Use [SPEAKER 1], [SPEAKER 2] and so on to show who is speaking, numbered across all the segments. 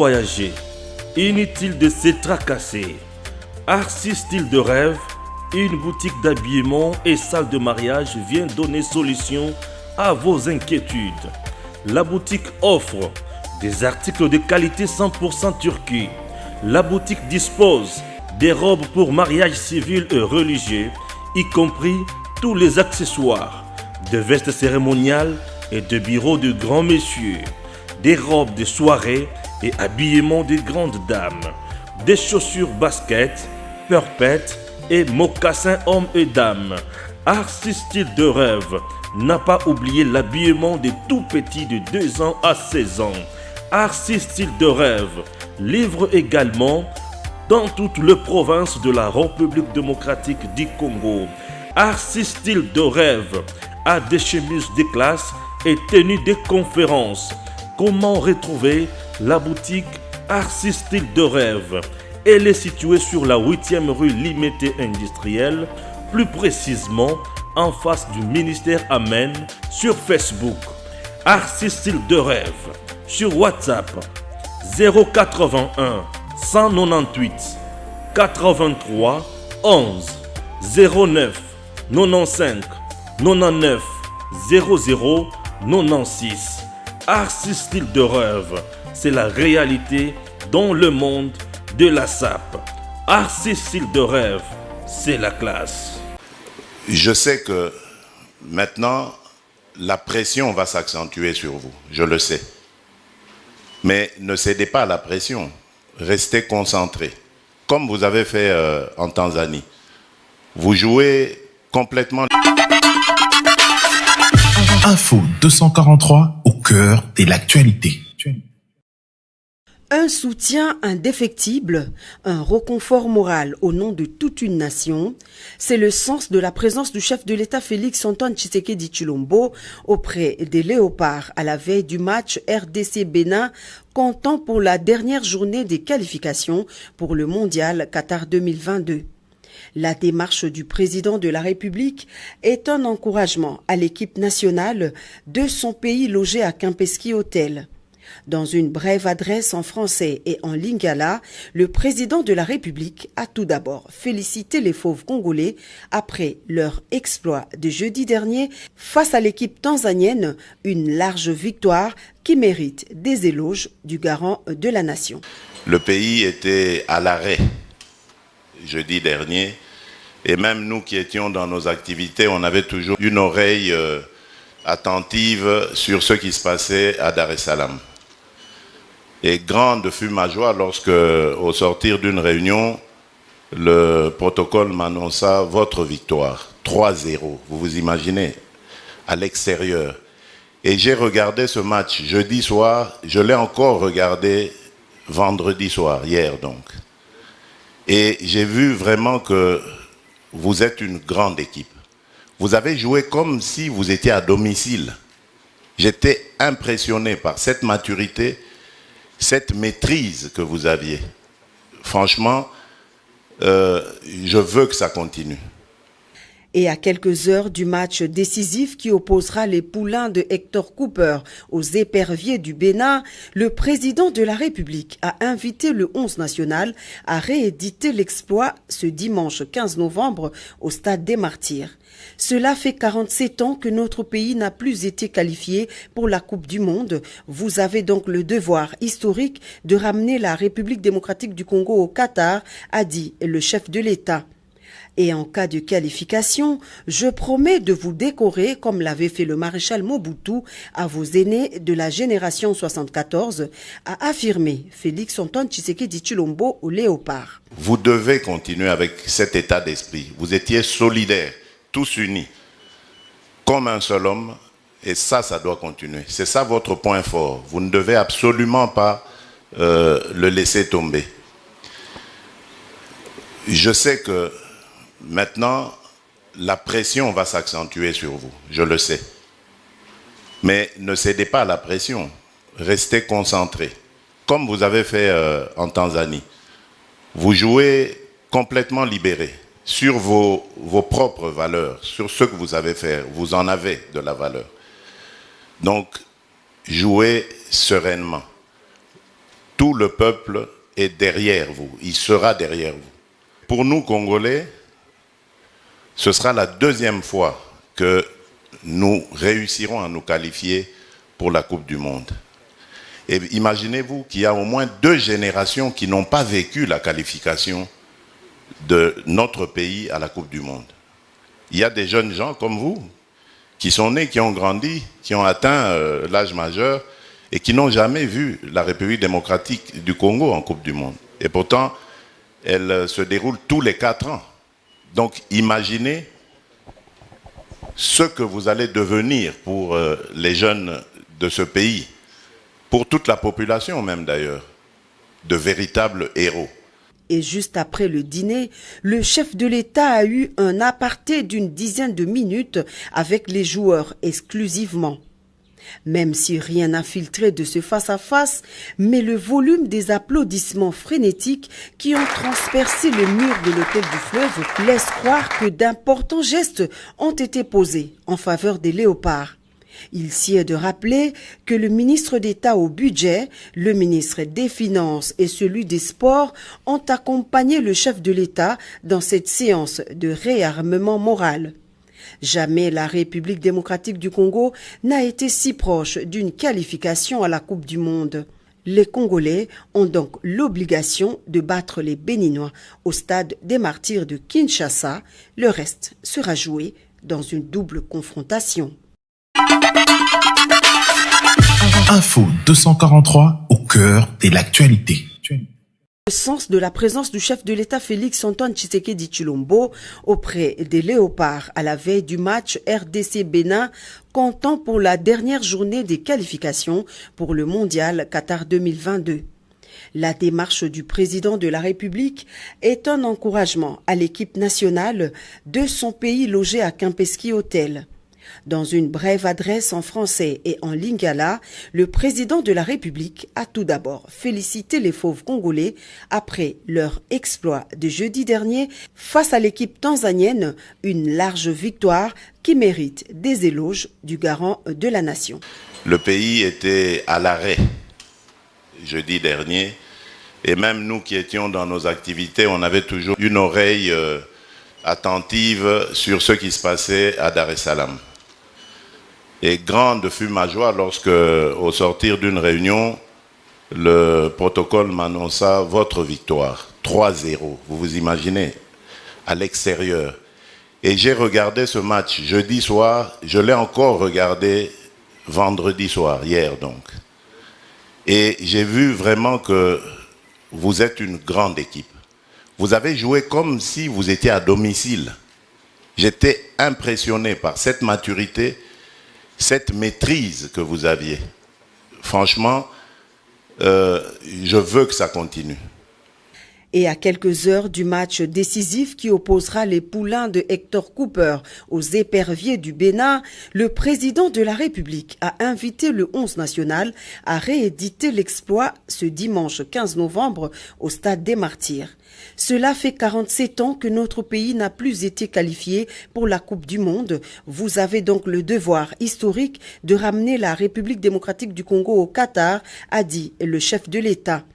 [SPEAKER 1] voyager, inutile de se tracasser. Arcis Style de Rêve, une boutique d'habillement et salle de mariage vient donner solution à vos inquiétudes. La boutique offre des articles de qualité 100% Turquie. La boutique dispose des robes pour mariage civil et religieux, y compris tous les accessoires, de vestes cérémoniales et de bureaux de grands messieurs, des robes de soirée et habillement de grandes dames, des chaussures basket, purpette et mocassins hommes et dames. Arcis Style de Rêve n'a pas oublié l'habillement des tout petits de 2 ans à 16 ans. Arcis Style de Rêve livre également dans toutes les provinces de la République démocratique du Congo. Arcis Style de Rêve a des chemises de classe et tenues de conférences. Comment retrouver la boutique Arcis Style de Rêve? Elle est située sur la 8e rue Limité Industrielle, plus précisément en face du ministère Amen, sur Facebook. Arcis Style de Rêve, sur WhatsApp 081 198 83 11 09 95 99 00 96. Arcis Style de Rêve, c'est la réalité dans le monde de la SAP. Arcis Style de Rêve, c'est la classe.
[SPEAKER 2] Je sais que maintenant, la pression va s'accentuer sur vous. Je le sais. Mais ne cédez pas à la pression. Restez concentrés. Comme vous avez fait en Tanzanie. Vous jouez complètement...
[SPEAKER 3] Info 243 au cœur de l'actualité.
[SPEAKER 4] Un soutien indéfectible, un reconfort moral au nom de toute une nation, c'est le sens de la présence du chef de l'État Félix Antoine Tshisekedi Tshilombo auprès des Léopards à la veille du match RDC-Bénin, comptant pour la dernière journée des qualifications pour le Mondial Qatar 2022. La démarche du président de la République est un encouragement à l'équipe nationale de son pays logé à Kempinski Hotel. Dans une brève adresse en français et en lingala, le président de la République a tout d'abord félicité les fauves congolais après leur exploit de jeudi dernier face à l'équipe tanzanienne, une large victoire qui mérite des éloges du garant de la nation.
[SPEAKER 2] Le pays était à l'arrêt jeudi dernier et même nous qui étions dans nos activités, on avait toujours une oreille attentive sur ce qui se passait à Dar es Salaam. Et grande fut ma joie lorsque, au sortir d'une réunion, le protocole m'annonça votre victoire, 3-0. Vous vous imaginez, à l'extérieur. Et j'ai regardé ce match jeudi soir, je l'ai encore regardé vendredi soir, hier donc. Et j'ai vu vraiment que vous êtes une grande équipe. Vous avez joué comme si vous étiez à domicile. J'étais impressionné par cette maturité, cette maîtrise que vous aviez. Franchement, je veux que ça continue.
[SPEAKER 4] Et à quelques heures du match décisif qui opposera les poulains de Hector Cooper aux éperviers du Bénin, le président de la République a invité le 11 national à rééditer l'exploit ce dimanche 15 novembre au Stade des Martyrs. Cela fait 47 ans que notre pays n'a plus été qualifié pour la Coupe du Monde. Vous avez donc le devoir historique de ramener la République démocratique du Congo au Qatar, a dit le chef de l'État. Et en cas de qualification, je promets de vous décorer comme l'avait fait le maréchal Mobutu à vos aînés de la génération 74, a affirmé Félix Antoine Tshisekedi Tshilombo au Léopard.
[SPEAKER 2] Vous devez continuer avec cet état d'esprit. Vous étiez solidaires, tous unis, comme un seul homme, et ça doit continuer. C'est ça votre point fort. Vous ne devez absolument pas le laisser tomber. Je sais que maintenant, la pression va s'accentuer sur vous, je le sais. Mais ne cédez pas à la pression, restez concentrés. Comme vous avez fait en Tanzanie, vous jouez complètement libéré sur vos propres valeurs, sur ce que vous savez faire. Vous en avez de la valeur. Donc, jouez sereinement. Tout le peuple est derrière vous, il sera derrière vous. Pour nous, Congolais, ce sera la deuxième fois que nous réussirons à nous qualifier pour la Coupe du Monde. Et imaginez-vous qu'il y a au moins 2 générations qui n'ont pas vécu la qualification de notre pays à la Coupe du Monde. Il y a des jeunes gens comme vous, qui sont nés, qui ont grandi, qui ont atteint l'âge majeur et qui n'ont jamais vu la République démocratique du Congo en Coupe du Monde. Et pourtant, elle se déroule tous les 4 ans. Donc imaginez ce que vous allez devenir pour les jeunes de ce pays, pour toute la population même d'ailleurs, de véritables héros.
[SPEAKER 4] Et juste après le dîner, le chef de l'État a eu un aparté d'une dizaine de minutes avec les joueurs exclusivement. Même si rien n'a filtré de ce face-à-face, mais le volume des applaudissements frénétiques qui ont transpercé le mur de l'hôtel du Fleuve laisse croire que d'importants gestes ont été posés en faveur des léopards. Il s'y est de rappeler que le ministre d'État au budget, le ministre des Finances et celui des Sports ont accompagné le chef de l'État dans cette séance de réarmement moral. Jamais la République démocratique du Congo n'a été si proche d'une qualification à la Coupe du Monde. Les Congolais ont donc l'obligation de battre les Béninois au stade des Martyrs de Kinshasa. Le reste sera joué dans une double confrontation.
[SPEAKER 3] Info 243 au cœur de l'actualité.
[SPEAKER 4] Le sens de la présence du chef de l'État Félix Antoine Tshisekedi Tshilombo auprès des Léopards à la veille du match RDC-Bénin, comptant pour la dernière journée des qualifications pour le mondial Qatar 2022. La démarche du président de la République est un encouragement à l'équipe nationale de son pays logé à Kempinski Hotel. Dans une brève adresse en français et en lingala, le président de la République a tout d'abord félicité les fauves congolais après leur exploit de jeudi dernier face à l'équipe tanzanienne, une large victoire qui mérite des éloges du garant de la nation.
[SPEAKER 2] Le pays était à l'arrêt jeudi dernier et même nous qui étions dans nos activités, on avait toujours une oreille attentive sur ce qui se passait à Dar es Salaam. Et grande fut ma joie lorsque, au sortir d'une réunion, le protocole m'annonça votre victoire, 3-0. Vous vous imaginez, à l'extérieur. Et j'ai regardé ce match jeudi soir, je l'ai encore regardé vendredi soir, hier donc. Et j'ai vu vraiment que vous êtes une grande équipe. Vous avez joué comme si vous étiez à domicile. J'étais impressionné par cette maturité, cette maîtrise que vous aviez. Franchement, je veux que ça continue.
[SPEAKER 4] Et à quelques heures du match décisif qui opposera les poulains de Hector Cooper aux éperviers du Bénin, le président de la République a invité le 11 national à rééditer l'exploit ce dimanche 15 novembre au stade des Martyrs. Cela fait 47 ans que notre pays n'a plus été qualifié pour la Coupe du Monde. Vous avez donc le devoir historique de ramener la République démocratique du Congo au Qatar, a dit le chef de l'État.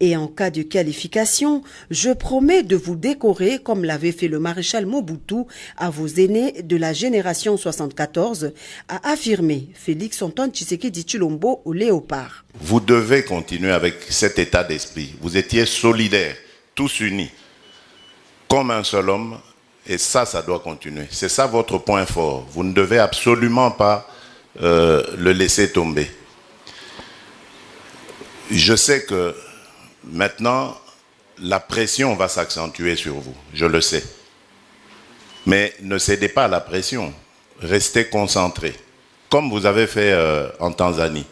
[SPEAKER 4] Et en cas de qualification, je promets de vous décorer comme l'avait fait le maréchal Mobutu à vos aînés de la génération 74, a affirmé Félix Antoine Tshisekedi Tshilombo au Léopard.
[SPEAKER 2] Vous devez continuer avec cet état d'esprit. Vous étiez solidaires, tous unis, comme un seul homme, et ça doit continuer. C'est ça votre point fort. Vous ne devez absolument pas le laisser tomber. Je sais que maintenant, la pression va s'accentuer sur vous, je le sais. Mais ne cédez pas à la pression, restez concentrés. Comme vous avez fait en Tanzanie,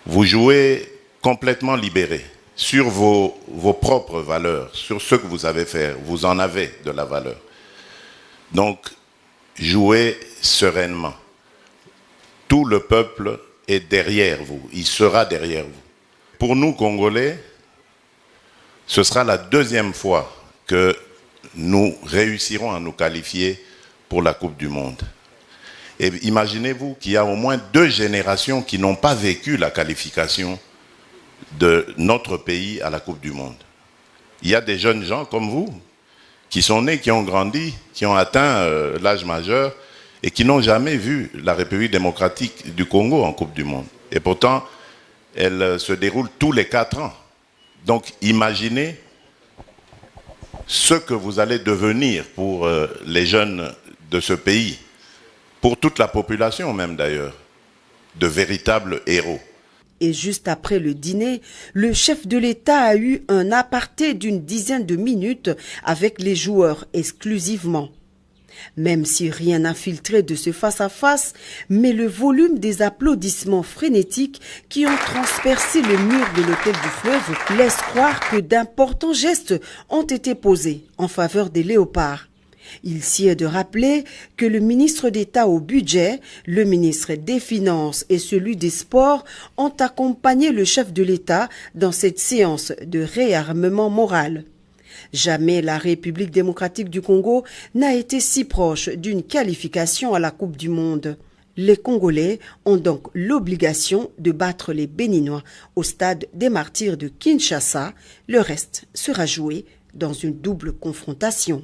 [SPEAKER 2] vous jouez complètement libéré sur vos propres valeurs, sur ce que vous savez faire, vous en avez de la valeur. Donc, jouez sereinement. Tout le peuple est derrière vous, il sera derrière vous. Pour nous, Congolais, ce sera la deuxième fois que nous réussirons à nous qualifier pour la Coupe du Monde. Et imaginez-vous qu'il y a au moins 2 générations qui n'ont pas vécu la qualification de notre pays à la Coupe du Monde. Il y a des jeunes gens comme vous qui sont nés, qui ont grandi, qui ont atteint l'âge majeur et qui n'ont jamais vu la République démocratique du Congo en Coupe du Monde. Et pourtant, elle se déroule tous les 4 ans. Donc imaginez ce que vous allez devenir pour les jeunes de ce pays, pour toute la population même d'ailleurs, de véritables héros.
[SPEAKER 4] Et juste après le dîner, le chef de l'État a eu un aparté d'une dizaine de minutes avec les joueurs exclusivement. Même si rien n'a filtré de ce face-à-face, mais le volume des applaudissements frénétiques qui ont transpercé le mur de l'hôtel du Fleuve laisse croire que d'importants gestes ont été posés en faveur des léopards. Il s'y est de rappeler que le ministre d'État au budget, le ministre des Finances et celui des Sports ont accompagné le chef de l'État dans cette séance de réarmement moral. Jamais la République démocratique du Congo n'a été si proche d'une qualification à la Coupe du Monde. Les Congolais ont donc l'obligation de battre les Béninois au stade des Martyrs de Kinshasa. Le reste sera joué dans une double confrontation.